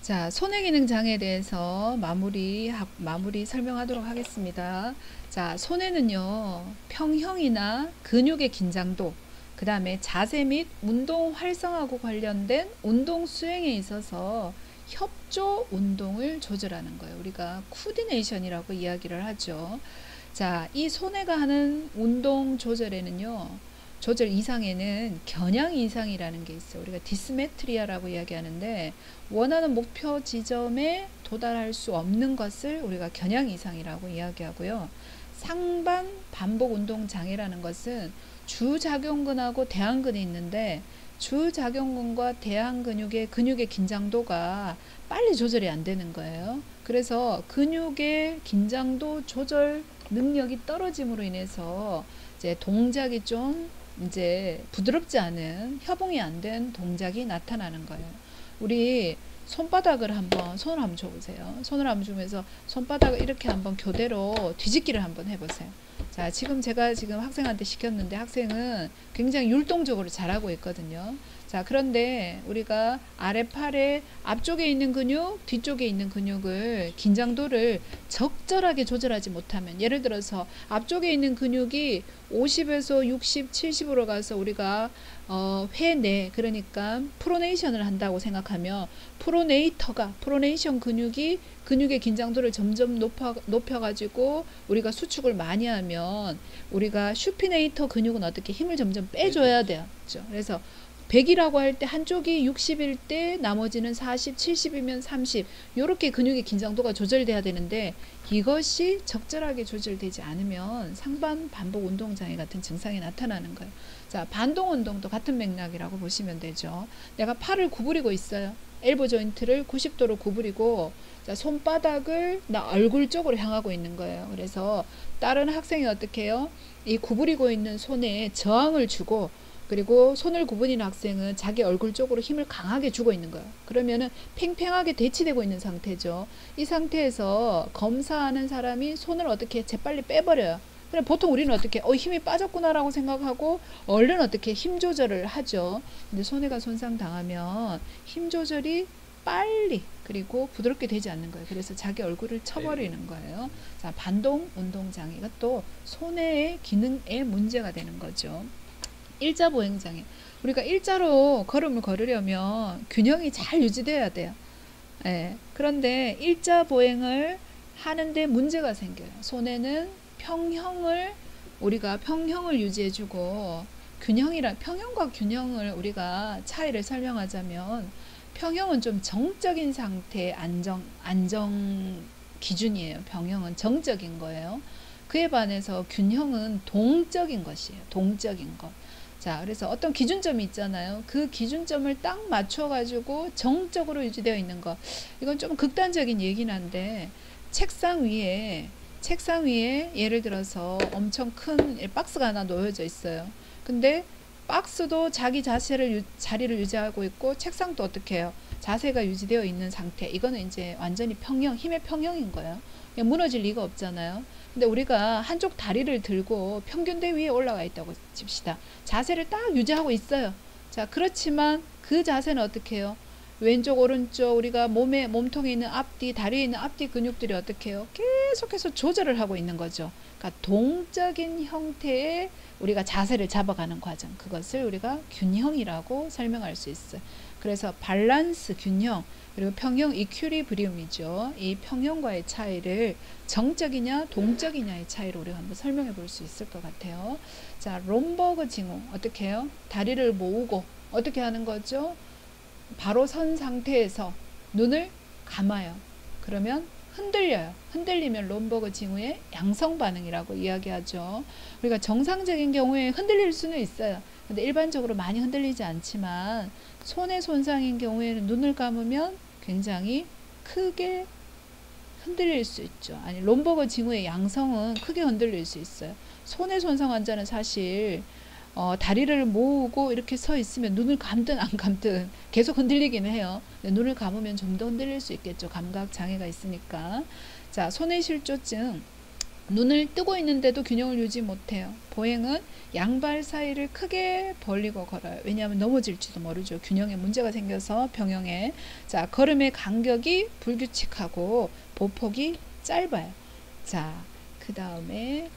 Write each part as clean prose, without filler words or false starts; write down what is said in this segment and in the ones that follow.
자, 손해 기능 장애에 대해서 마무리 설명하도록 하겠습니다. 자, 손해는요, 평형이나 근육의 긴장도, 그 다음에 자세 및 운동 활성화하고 관련된 운동 수행에 있어서 협조 운동을 조절하는 거예요. 우리가 코디네이션이라고 이야기를 하죠. 자, 이 손해가 하는 운동 조절에는요, 조절 이상에는 겨냥 이상이라는 게 있어요. 우리가 디스메트리아라고 이야기하는데 원하는 목표 지점에 도달할 수 없는 것을 우리가 겨냥 이상이라고 이야기하고요. 상반 반복 운동 장애라는 것은 주작용근하고 대항근이 있는데 주작용근과 대항근육의 긴장도가 빨리 조절이 안 되는 거예요. 그래서 근육의 긴장도 조절 능력이 떨어짐으로 인해서 이제 동작이 좀 이제 부드럽지 않은 협응이 안 된 동작이 나타나는 거예요. 우리 손바닥을 한번 손을 한번 줘보세요. 손을 한번 주면서 손바닥을 이렇게 한번 교대로 뒤집기를 한번 해보세요. 자, 제가 학생한테 시켰는데 학생은 굉장히 율동적으로 잘하고 있거든요. 자, 그런데 우리가 아래팔의 앞쪽에 있는 근육, 뒤쪽에 있는 근육을 긴장도를 적절하게 조절하지 못하면, 예를 들어서 앞쪽에 있는 근육이 50에서 60, 70으로 가서 우리가 회내, 그러니까 프로네이션을 한다고 생각하면 프로네이션 근육의 긴장도를 점점 높여가지고 우리가 수축을 많이 하면 우리가 슈피네이터 근육은 어떻게 힘을 점점 빼줘야 돼요. 그렇죠? 그래서 100이라고 할 때 한쪽이 60일 때 나머지는 40, 70이면 30 이렇게 근육의 긴장도가 조절돼야 되는데 이것이 적절하게 조절되지 않으면 상반 반복 운동장애 같은 증상이 나타나는 거예요. 자, 반동 운동도 같은 맥락이라고 보시면 되죠. 내가 팔을 구부리고 있어요. 엘보 조인트를 90도로 구부리고 자, 손바닥을 나 얼굴 쪽으로 향하고 있는 거예요. 그래서 다른 학생이 어떻게 해요? 이 구부리고 있는 손에 저항을 주고 그리고 손을 구부리는 학생은 자기 얼굴 쪽으로 힘을 강하게 주고 있는 거예요. 그러면은 팽팽하게 대치되고 있는 상태죠. 이 상태에서 검사하는 사람이 손을 어떻게 재빨리 빼버려요. 그럼 보통 우리는 어떻게 힘이 빠졌구나라고 생각하고 얼른 어떻게 힘 조절을 하죠. 근데 손해가 손상당하면 힘 조절이 빨리 그리고 부드럽게 되지 않는 거예요. 그래서 자기 얼굴을 쳐버리는 거예요. 자, 반동 운동 장애가 또 손해의 기능에 문제가 되는 거죠. 일자 보행장애. 우리가 일자로 걸음을 걸으려면 균형이 잘 유지돼야 돼요. 예. 그런데 일자 보행을 하는데 문제가 생겨요. 손에는 우리가 평형을 유지해주고 평형과 균형을 우리가 차이를 설명하자면 평형은 좀 정적인 상태의 안정 기준이에요. 평형은 정적인 거예요. 그에 반해서 균형은 동적인 것이에요. 동적인 것. 자, 그래서 어떤 기준점이 있잖아요. 그 기준점을 딱 맞춰가지고 정적으로 유지되어 있는 것. 이건 좀 극단적인 얘기는 한데, 책상 위에 예를 들어서 엄청 큰 박스가 하나 놓여져 있어요. 근데 박스도 자리를 유지하고 있고, 책상도 어떻게 해요? 자세가 유지되어 있는 상태. 이거는 이제 완전히 힘의 평형인 거예요. 무너질 리가 없잖아요. 근데 우리가 한쪽 다리를 들고 평균대 위에 올라가 있다고 칩시다. 자세를 딱 유지하고 있어요. 자, 그렇지만 그 자세는 어떻게 해요? 왼쪽 오른쪽 우리가 몸통에 있는 앞뒤 다리에 있는 앞뒤 근육들이 어떻게 해요? 계속해서 조절을 하고 있는 거죠. 그러니까 동적인 형태의 우리가 자세를 잡아가는 과정, 그것을 우리가 균형이라고 설명할 수 있어요. 그래서 밸런스, 균형, 그리고 평형, 이큐리브리움이죠. 이 평형과의 차이를 정적이냐 동적이냐의 차이로 우리가 한번 설명해 볼 수 있을 것 같아요. 자, 롬버그 징후 어떻게 해요? 다리를 모으고 어떻게 하는 거죠? 바로 선 상태에서 눈을 감아요. 그러면 흔들려요. 흔들리면 롬버그 징후의 양성 반응이라고 이야기하죠. 우리가 정상적인 경우에 흔들릴 수는 있어요. 근데 일반적으로 많이 흔들리지 않지만 손의 손상인 경우에는 눈을 감으면 굉장히 크게 흔들릴 수 있죠. 아니, 롬버그 징후의 양성은 크게 흔들릴 수 있어요. 손의 손상 환자는 사실 다리를 모으고 이렇게 서 있으면 눈을 감든 안 감든 계속 흔들리기는 해요. 눈을 감으면 좀 더 흔들릴 수 있겠죠. 감각 장애가 있으니까. 자, 손의 실조증. 눈을 뜨고 있는데도 균형을 유지 못해요. 보행은 양발 사이를 크게 벌리고 걸어요. 왜냐하면 넘어질지도 모르죠. 균형에 문제가 생겨서 병형에. 자, 걸음의 간격이 불규칙하고 보폭이 짧아요. 자, 그 다음에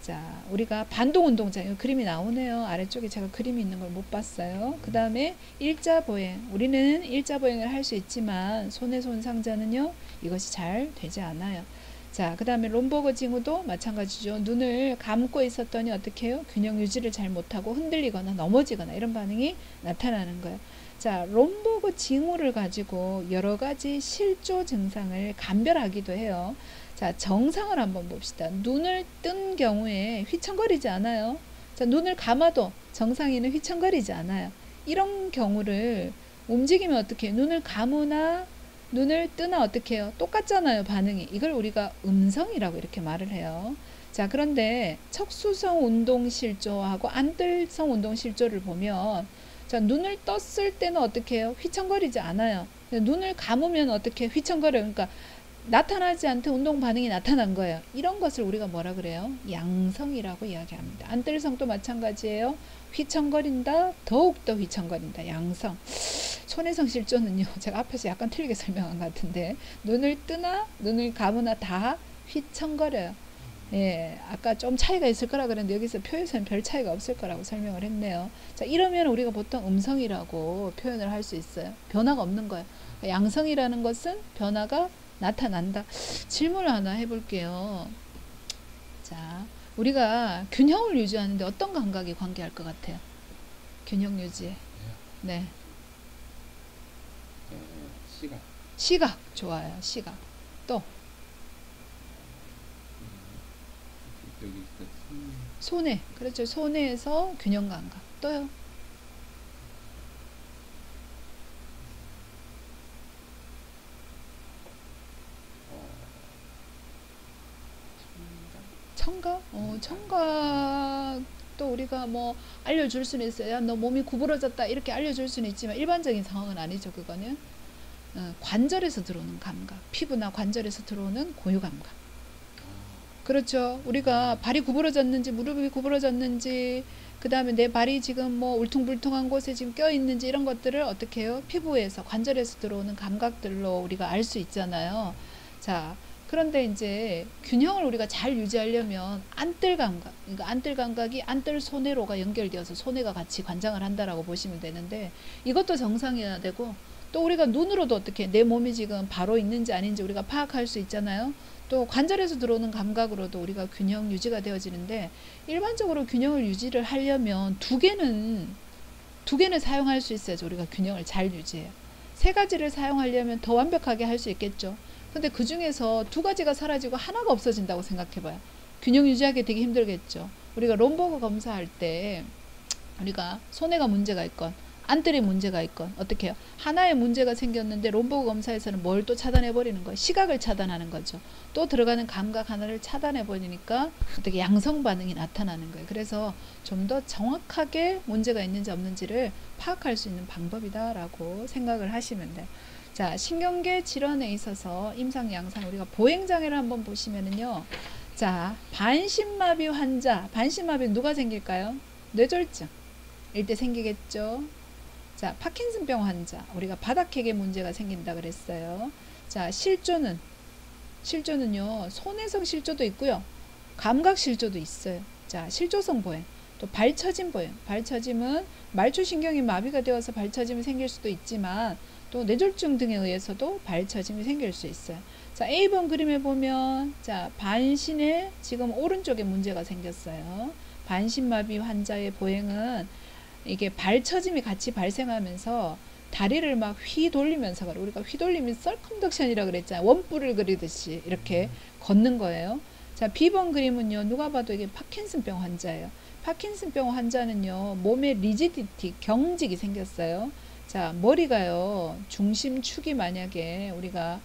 자, 우리가 반동 운동자, 이 그림이 나오네요. 아래쪽에 제가 그림이 있는 걸 못 봤어요. 그 다음에 일자 보행. 우리는 일자 보행을 할 수 있지만 손의 손상자는요, 이것이 잘 되지 않아요. 자, 그 다음에 롬버그 징후도 마찬가지죠. 눈을 감고 있었더니 어떻게 해요? 균형 유지를 잘 못하고 흔들리거나 넘어지거나 이런 반응이 나타나는 거예요. 자, 롬버그 징후를 가지고 여러 가지 실조 증상을 감별하기도 해요. 자, 정상을 한번 봅시다. 눈을 뜬 경우에 휘청거리지 않아요. 자, 눈을 감아도 정상인은 휘청거리지 않아요. 이런 경우를 움직이면 어떻게 해요? 눈을 감으나 눈을 뜨나 어떻게 해요? 똑같잖아요, 반응이. 이걸 우리가 음성이라고 이렇게 말을 해요. 자, 그런데 척수성 운동실조하고 안뜰성 운동실조를 보면 자, 눈을 떴을 때는 어떻게 해요? 휘청거리지 않아요. 눈을 감으면 어떻게 휘청거려요? 그러니까 나타나지 않던 운동 반응이 나타난 거예요. 이런 것을 우리가 뭐라 그래요? 양성이라고 이야기합니다. 안뜰성도 마찬가지예요. 휘청거린다, 더욱더 휘청거린다. 양성. 손해성 실조는요, 제가 앞에서 약간 틀리게 설명한 것 같은데, 눈을 뜨나 눈을 감으나 다 휘청거려요. 예, 아까 좀 차이가 있을 거라 그랬는데 여기서 표에서는 별 차이가 없을 거라고 설명을 했네요. 자, 이러면 우리가 보통 음성이라고 표현을 할 수 있어요. 변화가 없는 거예요. 양성이라는 것은 변화가 나타난다. 질문을 하나 해볼게요. 자, 우리가 균형을 유지하는데 어떤 감각이 관계할 것 같아요? 균형 유지에. 네. 시각. 시각. 좋아요. 시각. 또 여기 손해. 그렇죠. 손해에서 균형 감각. 또요. 청각? 청각도 우리가 뭐 알려줄 수는 있어요. 너 몸이 구부러졌다 이렇게 알려줄 수는 있지만 일반적인 상황은 아니죠. 그거는 관절에서 들어오는 감각, 피부나 관절에서 들어오는 고유 감각. 그렇죠. 우리가 발이 구부러졌는지 무릎이 구부러졌는지 그 다음에 내 발이 지금 뭐 울퉁불퉁한 곳에 지금 껴 있는지 이런 것들을 어떻게 해요? 피부에서 관절에서 들어오는 감각들로 우리가 알 수 있잖아요. 자, 그런데 이제 균형을 우리가 잘 유지하려면 안뜰 감각, 그러니까 안뜰 감각이 안뜰 소뇌로가 연결되어서 소뇌가 같이 관장을 한다라고 보시면 되는데 이것도 정상이어야 되고 또 우리가 눈으로도 어떻게 내 몸이 지금 바로 있는지 아닌지 우리가 파악할 수 있잖아요. 또 관절에서 들어오는 감각으로도 우리가 균형 유지가 되어지는데 일반적으로 균형을 유지를 하려면 두 개는 사용할 수 있어야죠. 우리가 균형을 잘 유지해요. 세 가지를 사용하려면 더 완벽하게 할 수 있겠죠. 근데 그 중에서 두 가지가 사라지고 하나가 없어진다고 생각해봐요. 균형 유지하기 되게 힘들겠죠. 우리가 롬버그 검사할 때 우리가 손해가 문제가 있건 안뜰에 문제가 있건 어떻게 해요? 하나의 문제가 생겼는데 롬버그 검사에서는 뭘 또 차단해버리는 거예요? 시각을 차단하는 거죠. 또 들어가는 감각 하나를 차단해버리니까 어떻게 양성 반응이 나타나는 거예요. 그래서 좀 더 정확하게 문제가 있는지 없는지를 파악할 수 있는 방법이다라고 생각을 하시면 돼요. 자, 신경계 질환에 있어서 임상 양상 우리가 보행장애를 한번 보시면은요. 자, 반신마비 환자, 반신마비 누가 생길까요? 뇌졸중 일 때 생기겠죠. 자, 파킨슨병 환자 우리가 바닥핵에 문제가 생긴다 그랬어요. 자, 실조는요 손해성 실조도 있고요 감각 실조도 있어요. 자, 실조성 보행 또 발처짐 보행, 발처짐은 말초신경이 마비가 되어서 발처짐이 생길 수도 있지만 또 뇌졸중 등에 의해서도 발처짐이 생길 수 있어요. 자, A번 그림에 보면 자, 반신에 지금 오른쪽에 문제가 생겼어요. 반신마비 환자의 보행은 이게 발처짐이 같이 발생하면서 다리를 막 휘돌리면서 우리가 휘돌림이 썰컨덕션이라고 그랬잖아요. 원뿔을 그리듯이 이렇게 걷는 거예요. 자, B번 그림은요. 누가 봐도 이게 파킨슨병 환자예요. 파킨슨병 환자는요. 몸에 리지디티, 경직이 생겼어요. 자, 머리가요. 중심축이 만약에 우리가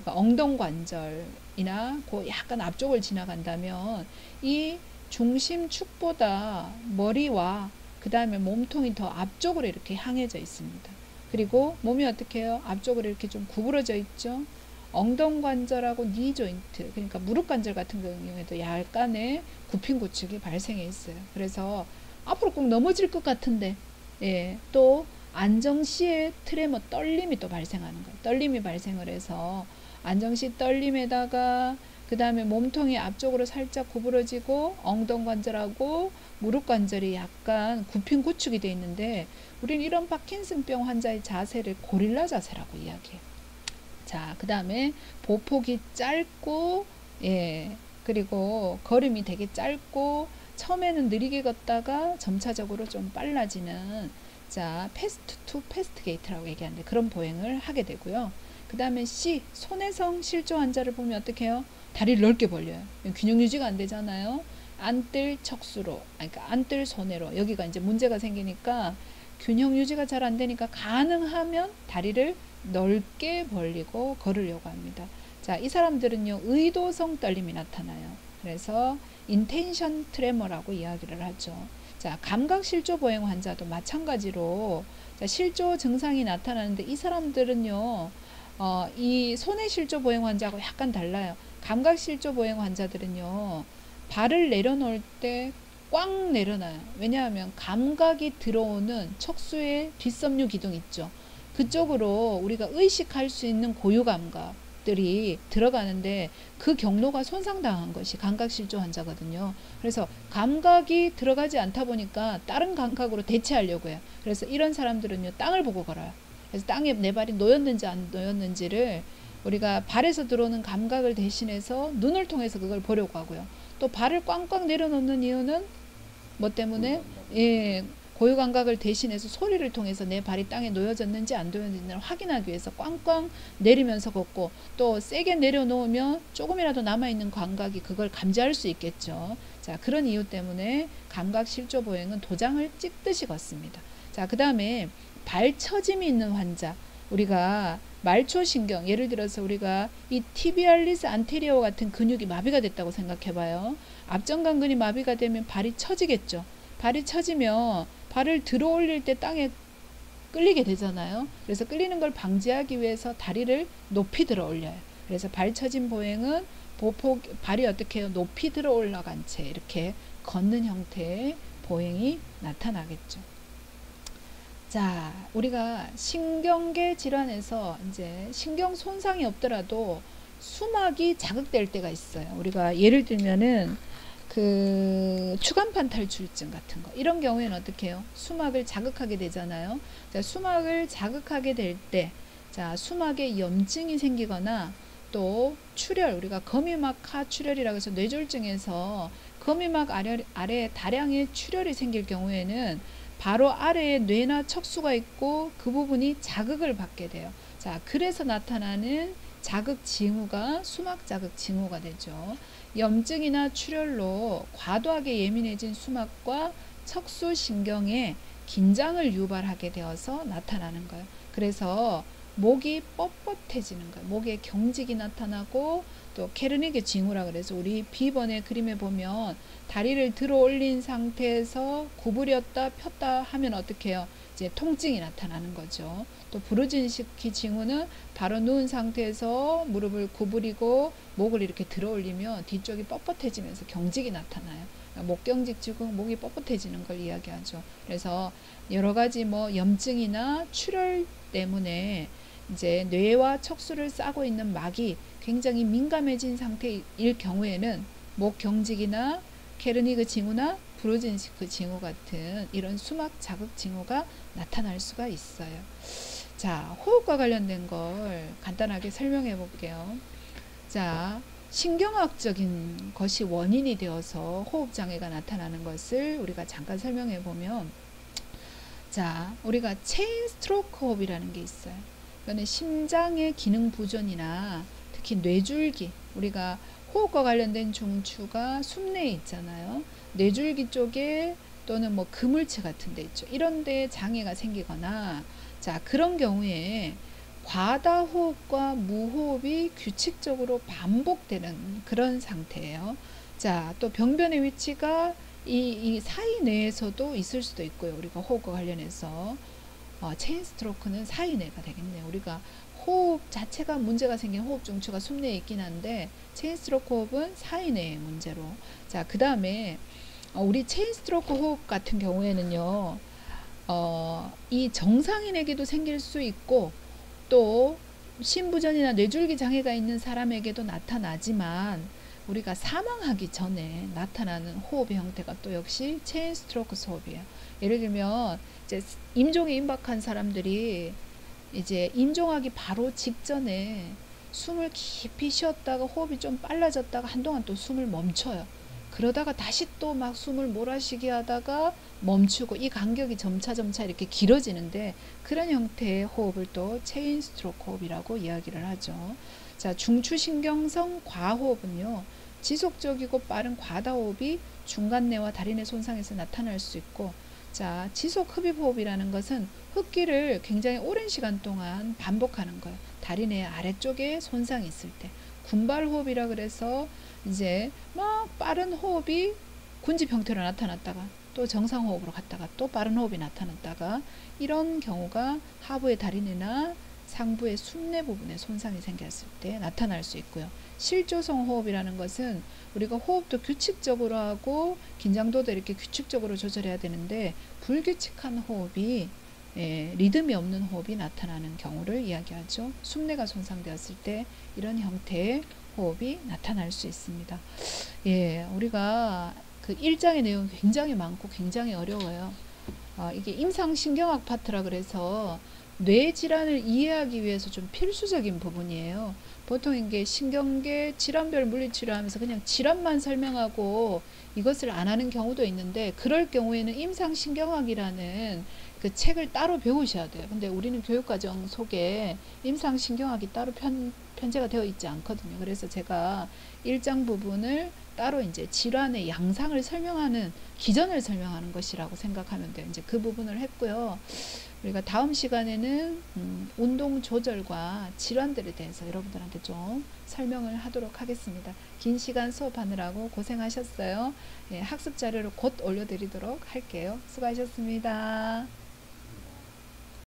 엉덩관절이나 그 약간 앞쪽을 지나간다면 이 중심축보다 머리와 그 다음에 몸통이 더 앞쪽으로 이렇게 향해져 있습니다. 그리고 몸이 어떻게 해요? 앞쪽으로 이렇게 좀 구부러져 있죠. 엉덩관절하고 니 조인트, 그러니까 무릎관절 같은 경우에도 약간의 굽힘 구축이 발생해 있어요. 그래서 앞으로 꼭 넘어질 것 같은데, 예, 또 안정시에 트레머 떨림이 또 발생하는 거예요. 떨림이 발생을 해서 안정시 떨림에다가 그 다음에 몸통이 앞쪽으로 살짝 구부러지고 엉덩관절하고 무릎관절이 약간 굽힌 구축이 되어 있는데, 우린 이런 파킨슨병 환자의 자세를 고릴라 자세라고 이야기해요. 자, 그 다음에 보폭이 짧고, 예, 그리고 걸음이 되게 짧고, 처음에는 느리게 걷다가 점차적으로 좀 빨라지는, 자, 패스트 투 패스트 게이트라고 얘기하는데 그런 보행을 하게 되고요. 그 다음에 C, 손해성 실조 환자를 보면 어떻게 해요? 다리를 넓게 벌려요. 균형 유지가 안 되잖아요. 안뜰 척수로, 그러니까 안뜰 손해로 여기가 이제 문제가 생기니까 균형 유지가 잘 안 되니까 가능하면 다리를 넓게 벌리고 걸으려고 합니다. 자, 이 사람들은요, 의도성 떨림이 나타나요. 그래서 인텐션 트레머라고 이야기를 하죠. 자, 감각 실조 보행 환자도 마찬가지로, 자, 실조 증상이 나타나는데 이 사람들은요, 이 손해 실조 보행 환자하고 약간 달라요. 감각 실조 보행 환자들은요, 발을 내려놓을 때 꽉 내려놔요. 왜냐하면 감각이 들어오는 척수의 뒷섬유 기둥 있죠. 그쪽으로 우리가 의식할 수 있는 고유 감각들이 들어가는데 그 경로가 손상당한 것이 감각실조 환자거든요. 그래서 감각이 들어가지 않다 보니까 다른 감각으로 대체하려고 해요. 그래서 이런 사람들은요, 땅을 보고 걸어요. 그래서 땅에 내 발이 놓였는지 안 놓였는지를 우리가 발에서 들어오는 감각을 대신해서 눈을 통해서 그걸 보려고 하고요. 또 발을 꽝꽝 내려놓는 이유는 뭐 때문에? 예, 고유 감각을 대신해서 소리를 통해서 내 발이 땅에 놓여졌는지 안 놓여졌는지를 확인하기 위해서 꽝꽝 내리면서 걷고, 또 세게 내려놓으면 조금이라도 남아있는 감각이 그걸 감지할 수 있겠죠. 자, 그런 이유 때문에 감각 실조 보행은 도장을 찍듯이 걷습니다. 자, 그 다음에 발 처짐이 있는 환자, 우리가 말초신경, 예를 들어서 우리가 이 티비알리스 안테리어 같은 근육이 마비가 됐다고 생각해 봐요. 앞전간근이 마비가 되면 발이 처지겠죠. 발이 처지면 발을 들어 올릴 때 땅에 끌리게 되잖아요. 그래서 끌리는 걸 방지하기 위해서 다리를 높이 들어 올려요. 그래서 발 처짐 보행은 보폭, 발이 어떻게 해요? 높이 들어 올라간 채 이렇게 걷는 형태의 보행이 나타나겠죠. 자, 우리가 신경계 질환에서 이제 신경 손상이 없더라도 수막이 자극될 때가 있어요. 우리가 예를 들면은 그 추간판 탈출증 같은 거, 이런 경우에는 어떻게 해요? 수막을 자극하게 되잖아요. 자, 수막을 자극하게 될 때, 자, 수막에 염증이 생기거나 또 출혈, 우리가 거미막 하출혈이라고 해서 뇌졸중에서 거미막 아래에 다량의 출혈이 생길 경우에는 바로 아래에 뇌나 척수가 있고 그 부분이 자극을 받게 돼요. 자, 그래서 나타나는 자극 징후가 수막 자극 징후가 되죠. 염증이나 출혈로 과도하게 예민해진 수막과 척수 신경에 긴장을 유발하게 되어서 나타나는 거예요. 그래서 목이 뻣뻣해지는 거예요. 목에 경직이 나타나고, 또 케르니게 징후라 그래서 우리 B번의 그림에 보면 다리를 들어 올린 상태에서 구부렸다 폈다 하면 어떻게 해요? 이제 통증이 나타나는 거죠. 또 브루진스키 징후는 바로 누운 상태에서 무릎을 구부리고 목을 이렇게 들어 올리면 뒤쪽이 뻣뻣해지면서 경직이 나타나요. 목경직 징후, 목이 뻣뻣해지는 걸 이야기하죠. 그래서 여러 가지 뭐 염증이나 출혈 때문에 이제 뇌와 척수를 싸고 있는 막이 굉장히 민감해진 상태일 경우에는 목 경직이나 케르니그 징후나 브루진스크 징후 같은 이런 수막 자극 징후가 나타날 수가 있어요. 자, 호흡과 관련된 걸 간단하게 설명해 볼게요. 자, 신경학적인 것이 원인이 되어서 호흡 장애가 나타나는 것을 우리가 잠깐 설명해 보면, 자, 우리가 체인 스트로크 호흡이라는 게 있어요. 이거는 심장의 기능 부전이나 특히 뇌줄기, 우리가 호흡과 관련된 중추가 숨내에 있잖아요. 뇌줄기 쪽에 또는 뭐 그물체 같은 데 있죠. 이런 데 장애가 생기거나, 자, 그런 경우에 과다호흡과 무호흡이 규칙적으로 반복되는 그런 상태예요. 자, 또 병변의 위치가 이 사이 내에서도 있을 수도 있고요. 우리가 호흡과 관련해서 체인 스트로크는 사인회가 되겠네요. 우리가 호흡 자체가 문제가 생긴 호흡 중추가 숨내에 있긴 한데 체인 스트로크 호흡은 사인회의 문제로. 자, 그 다음에 우리 체인 스트로크 호흡 같은 경우에는요, 이 정상인에게도 생길 수 있고 또 심부전이나 뇌줄기 장애가 있는 사람에게도 나타나지만 우리가 사망하기 전에 나타나는 호흡의 형태가 또 역시 체인 스트로크 호흡이에요. 예를 들면 이제 임종에 임박한 사람들이 이제 임종하기 바로 직전에 숨을 깊이 쉬었다가 호흡이 좀 빨라졌다가 한동안 또 숨을 멈춰요. 그러다가 다시 또 막 숨을 몰아쉬게 하다가 멈추고 이 간격이 점차 이렇게 길어지는데 그런 형태의 호흡을 또 체인 스트로크 호흡이라고 이야기를 하죠. 자, 중추신경성 과호흡은요, 지속적이고 빠른 과다호흡이 중간내와 다리내 손상에서 나타날 수 있고, 자, 지속 흡입 호흡이라는 것은 흡기를 굉장히 오랜 시간 동안 반복하는 거예요. 다리내 아래쪽에 손상이 있을 때. 군발 호흡이라 그래서 이제 막 빠른 호흡이 군집 형태로 나타났다가 또 정상 호흡으로 갔다가 또 빠른 호흡이 나타났다가 이런 경우가 하부의 다리내나 상부의 숨내 부분에 손상이 생겼을 때 나타날 수 있고요. 실조성 호흡이라는 것은 우리가 호흡도 규칙적으로 하고 긴장도도 이렇게 규칙적으로 조절해야 되는데 불규칙한 호흡이 리듬이 없는 호흡이 나타나는 경우를 이야기하죠. 숨내가 손상되었을 때 이런 형태의 호흡이 나타날 수 있습니다. 우리가 그 1장의 내용이 굉장히 많고 굉장히 어려워요. 이게 임상신경학 파트라 그래서 뇌 질환을 이해하기 위해서 좀 필수적인 부분이에요. 보통 이게 신경계 질환별 물리치료하면서 그냥 질환만 설명하고 이것을 안 하는 경우도 있는데 그럴 경우에는 임상신경학이라는 그 책을 따로 배우셔야 돼요. 근데 우리는 교육과정 속에 임상신경학이 따로 편제가 되어 있지 않거든요. 그래서 제가 1장 부분을 따로 이제 질환의 양상을 설명하는 기전을 설명하는 것이라고 생각하면 돼요. 이제 그 부분을 했고요. 우리가 다음 시간에는 운동 조절과 질환들에 대해서 여러분들한테 좀 설명을 하도록 하겠습니다. 긴 시간 수업하느라고 고생하셨어요. 학습 자료를 곧 올려드리도록 할게요. 수고하셨습니다.